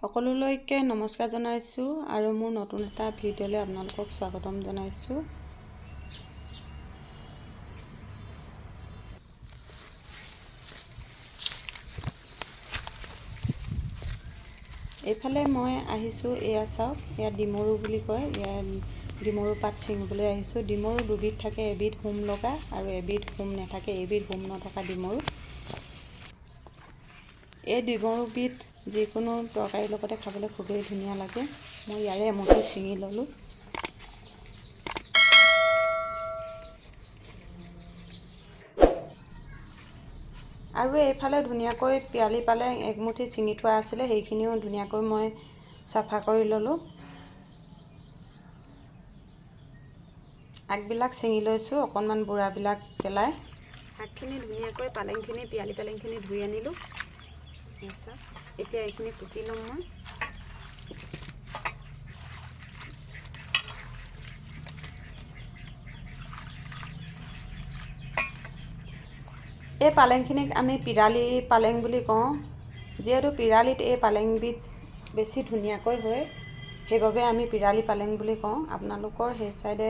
সকলোলৈকে নমস্কাৰ জনাইছোঁ আৰু মোৰ নতুন এটা ভিডিঅ'লৈ আপোনালোকক স্বাগতম জনাইছোঁ। এইফালে মই আহিছোঁ, এয়া চাওক, এয়া ডিমৰু বুলি কয়, এয়া ডিমৰু পাত ছিঙিবলৈ আহিছোঁ। ডিমৰু দুবিধ থাকে, এবিধ হোম লগা আৰু এবিধ হোম নাথাকে, এবিধ হোম নথকা ডিমৰু। এই ডিমৰুবিধ যিকোনো তৰকাৰীৰ লগতে খাবলৈ খুবেই ধুনীয়া লাগে। মই ইয়াৰে এমুঠি ছিঙি ল'লোঁ। আৰু এইফালে ধুনীয়াকৈ পিয়ালি পালেং একমুঠি ছিঙি থোৱা আছিলে, সেইখিনিও ধুনীয়াকৈ মই চাফা কৰি ল'লোঁ। আগবিলাক ছিঙি লৈছোঁ, অকণমান বুঢ়াবিলাক পেলাই। শাকখিনি ধুনীয়াকৈ পালেংখিনি, পিয়ালি পালেংখিনি ধুই আনিলোঁ। এতিয়া এইখিনি কুটি ল'ম মই। এই পালেংখিনিক আমি পিৰালি পালেং বুলি কওঁ, যিহেতু পিৰালিত এই পালেংবিধ বেছি ধুনীয়াকৈ হয়, সেইবাবে আমি পিৰালি পালেং বুলি কওঁ। আপোনালোকৰ সেই চাইডে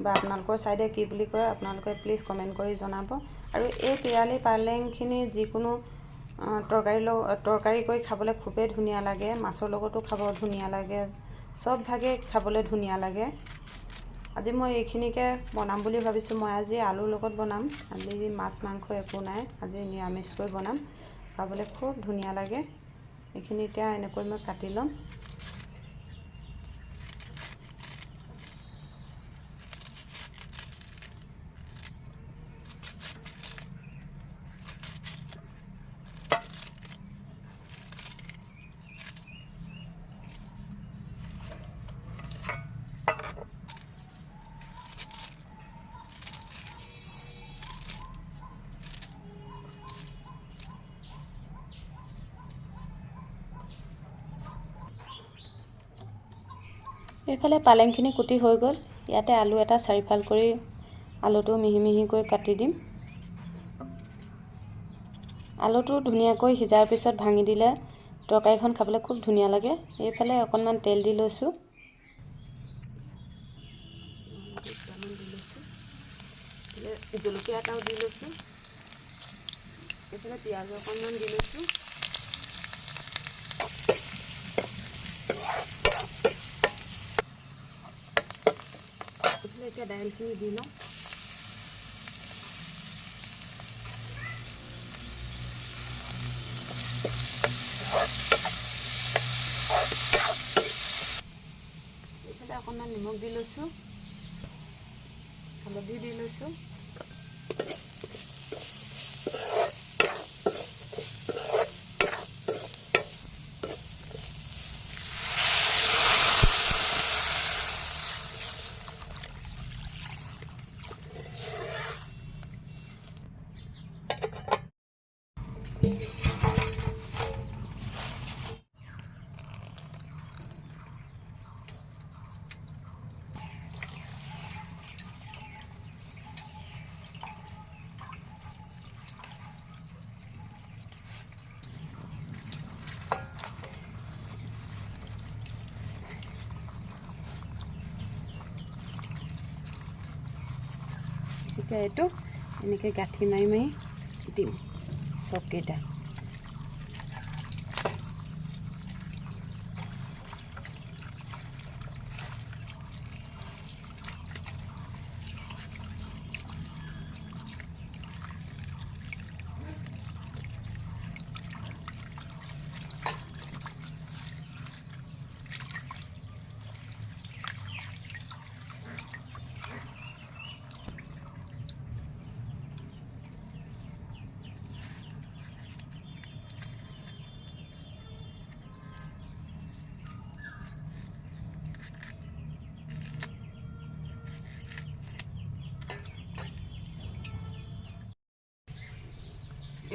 বা আপোনালোকৰ চাইডে কি বুলি কয় আপোনালোকে প্লিজ কমেণ্ট কৰি জনাব। আৰু এই পিৰালি পালেংখিনি যিকোনো তৰকাৰী কৰি খাবলৈ খুবেই ধুনীয়া লাগে, মাছৰ লগতো খাব ধুনীয়া লাগে, চব ভাগে খাবলৈ ধুনীয়া লাগে। আজি মই এইখিনিকে বনাম বুলি ভাবিছোঁ। মই আজি আলুৰ লগত বনাম, আজি মাছ মাংস একো নাই, আজি নিৰামিষকৈ বনাম, খাবলৈ খুব ধুনীয়া লাগে। এইখিনি এতিয়া এনেকৈ মই কাটি ল'ম। এইফালে পালেংখিনি কুটি হৈ গ'ল। ইয়াতে আলু এটা চাৰিফাল কৰি আলুটো মিহি মিহিকৈ কাটি দিম। আলুটো ধুনীয়াকৈ সিজাৰ পিছত ভাঙি দিলে তৰকাৰীখন খাবলৈ খুব ধুনীয়া লাগে। এইফালে অকণমান তেল দি লৈছোঁ। জলকীয়া এটাও দি লৈছোঁ। এইফালে পিঁয়াজ অকণমান দি লৈছোঁ। এতিয়া দাইলখিনি দি লওঁ। এইফালে অকণমান নিমখ দি লৈছোঁ, হালধি দি লৈছোঁ। এতিয়া এইটো এনেকৈ গাঁঠি মাৰি মাৰি দিম চবকেইটা।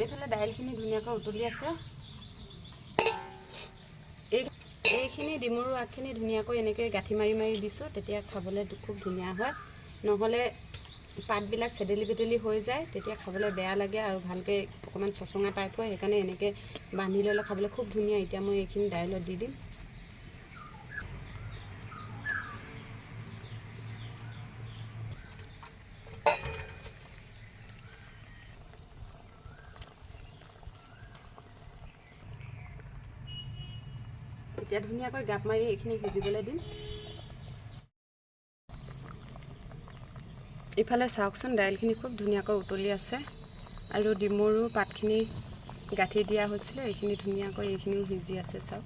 এইফালে দাইলখিনি ধুনীয়াকৈ উতলি আছে। এইখিনি ডিমৰু আগখিনি ধুনীয়াকৈ এনেকৈ গাঁঠি মাৰি মাৰি দিছোঁ, তেতিয়া খাবলৈ খুব ধুনীয়া হয়। নহ'লে পাতবিলাক চেদেলি বেদেলি হৈ যায় তেতিয়া খাবলৈ বেয়া লাগে আৰু ভালকৈ অকণমান চচঙা টাইপ হয়, সেইকাৰণে এনেকৈ বান্ধি ল'লে খাবলৈ খুব ধুনীয়া। এতিয়া মই এইখিনি দাইলত দি দিম। এতিয়া ধুনীয়াকৈ গাপ মাৰি এইখিনি সিজিবলৈ দিম। ইফালে চাওকচোন দাইলখিনি খুব ধুনীয়াকৈ উতলি আছে আৰু ডিমৰু পাতখিনি গাঁঠি দিয়া হৈছিলে, এইখিনি ধুনীয়াকৈ এইখিনিও সিজি আছে। চাওক,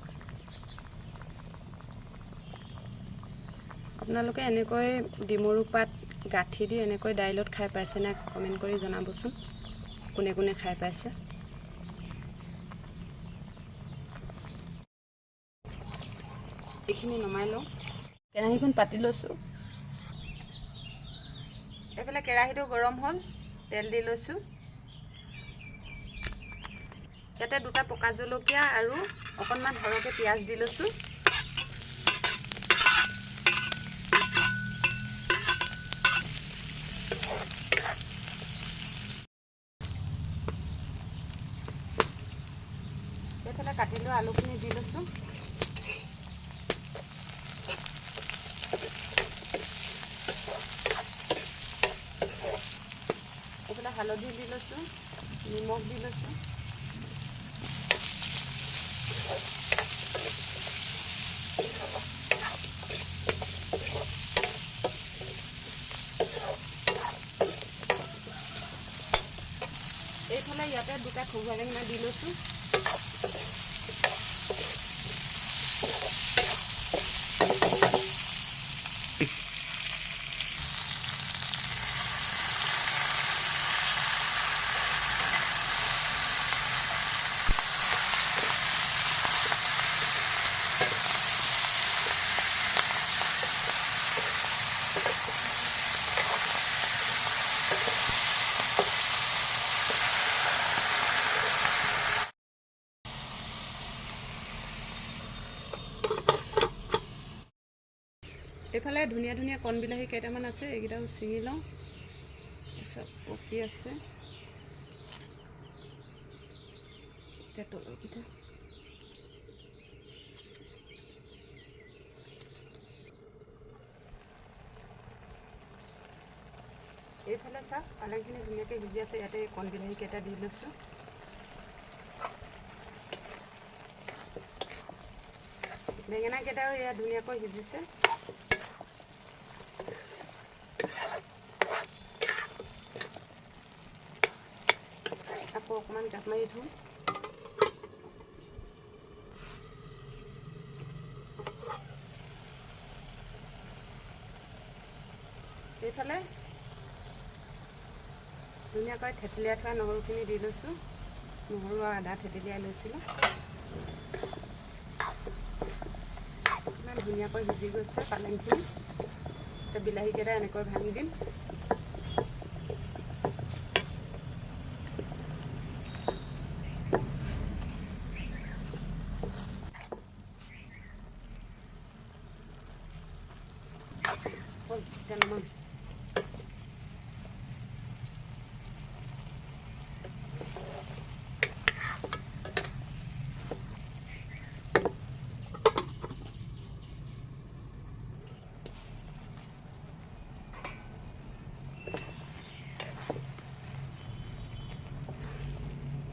আপোনালোকে এনেকৈ ডিমৰু পাত গাঁঠি দি এনেকৈ দাইলত খাই পাইছেনে? কমেণ্ট কৰি জনাবচোন কোনে কোনে খাই পাইছে। এইখিনি নমাই লওঁ। কেৰাহীখন পাতি লৈছোঁ। এইফালে কেৰাহীটো গৰম হ'ল, তেল দি লৈছোঁ। ইয়াতে 2টা পকা জলকীয়া আৰু অকণমান সৰহকৈ পিঁয়াজ দি লৈছোঁ। এইফালে কাটি লোৱা আলুখিনি দি লৈছোঁ। এইফালে হালধি দি লৈছোঁ, নিমখ দি লৈছোঁ। এইফালে ইয়াতে 2টা খগুৱা বেঙেনা দি লৈছোঁ। এইফালে ধুনীয়া ধুনীয়া কণ বিলাহী কেইটামান আছে, এইকেইটাও ছিঙি লওঁ। চব পকি আছে। এতিয়া তলৰকেইটা এইফালে চাওক, পালেংখিনি ধুনীয়াকৈ সিজি আছে। ইয়াতে কণ বিলাহী কেইটা দি লৈছোঁ। বেঙেনা কেইটাও ইয়াত ধুনীয়াকৈ সিজিছে। আকৌ অকণমান গাপ মাৰি থওঁ। এইফালে ধুনীয়াকৈ থেতেলিয়াই থোৱা নহৰুখিনি দি লৈছোঁ। নহৰু আৰু আদা থেতেলিয়াই লৈছিলোঁ। ইমান ধুনীয়াকৈ সিজি গৈছে পালেংখিনি। এতিয়া বিলাহীকেইটা এনেকৈ ভাঙি দিম। এতিয়া নমাম।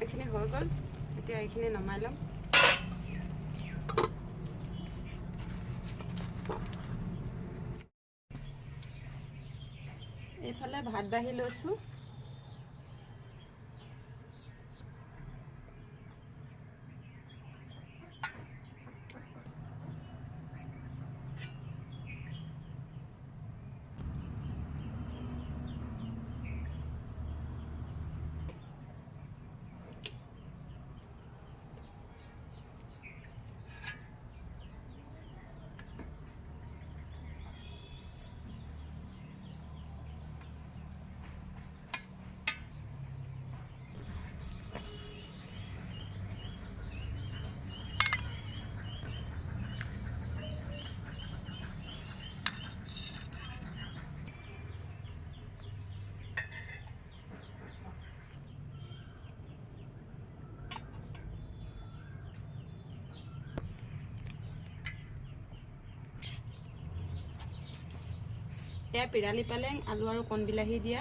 এইখিনি হৈ গ'ল, এতিয়া এইখিনি নমাই ল'ম। এইফালে ভাত বাঢ়ি লৈছোঁ। এয়া পিৰালি পালেং, আলু আৰু কণ বিলাহী দিয়া